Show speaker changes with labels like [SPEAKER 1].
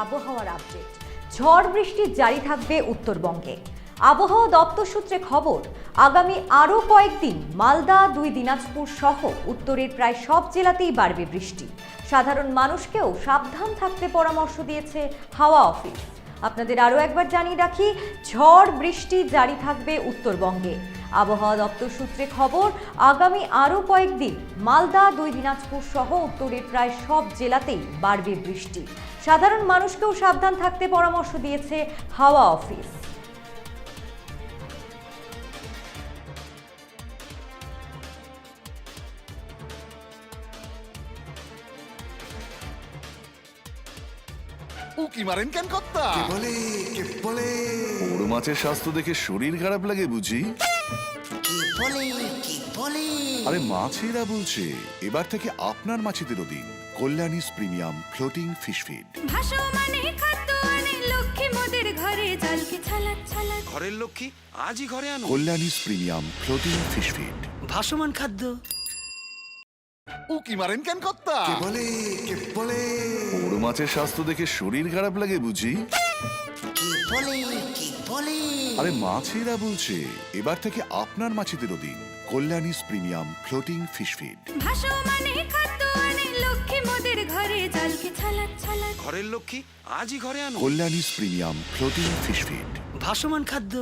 [SPEAKER 1] আবহাওয়ার আপডেট। ঝড় বৃষ্টি জারি থাকবে উত্তরবঙ্গে। আবহাওয়া দপ্তর সূত্রে খবর, আগামী আরও কয়েকদিন মালদা, 2 দিনাজপুর সহ উত্তরের প্রায় সব জেলাতেই বাড়বে বৃষ্টি। সাধারণ মানুষকেও সাবধান থাকতে পরামর্শ দিয়েছে হাওয়া অফিস। আপনাদের আরও একবার জানিয়ে রাখি, ঝড় বৃষ্টি জারি থাকবে উত্তরবঙ্গে। আবহাওয়া দপ্তর সূত্রে খবর, আগামী আরও কয়েকদিন মালদা, 2 দিনাজপুর সহ উত্তরের প্রায় সব জেলাতেই বাড়বে বৃষ্টি। সাধারণ মানুষকেও সাবধান থাকতে পরামর্শ দিয়েছে হাওয়া অফিস।
[SPEAKER 2] উকি মারেন কেন কর্তা?
[SPEAKER 3] কে বলে
[SPEAKER 2] বড় মাছের স্বাস্থ্য দেখে শরীর খারাপ লাগে বুঝি?
[SPEAKER 3] কি বলে
[SPEAKER 2] আরে মাছেরা বলছে, এবার থেকে আপনার মাছেদেরও দিন কল্যাণীস প্রিমিয়াম ফ্লোটিং ফিশ ফিড।
[SPEAKER 4] ভাসমানে খাদ্য আনে লক্ষ্মী মোদের ঘরে, জলকে ছালাক ছালাক।
[SPEAKER 5] ঘরের লক্ষ্মী আজই ঘরে আনো
[SPEAKER 2] কল্যাণীস প্রিমিয়াম ফ্লোটিং ফিশ ফিড।
[SPEAKER 5] ভাসমান খাদ্য।
[SPEAKER 2] উকি মারেন কেন কর্তা?
[SPEAKER 3] কে বলে
[SPEAKER 2] বড় মাছের স্বাস্থ্য দেখে শরীর খারাপ লাগে বুঝি?
[SPEAKER 3] কি বলে
[SPEAKER 2] আরে মাছেরা বলছে, এবার থেকে আপনার মাছেদেরও দিন কল্যাণীস প্রিমিয়াম ফ্লোটিং ফিশ ফিড।
[SPEAKER 4] ভাসমানে খাদ্য আনে লক্ষ্মী মোদের ঘরে, জলকে ছালাক ছালাক।
[SPEAKER 5] ঘরের লক্ষ্মী আজই ঘরে আনো
[SPEAKER 2] কল্যাণীস প্রিমিয়াম ফ্লোটিং ফিশ ফিড।
[SPEAKER 5] ভাসমান খাদ্য।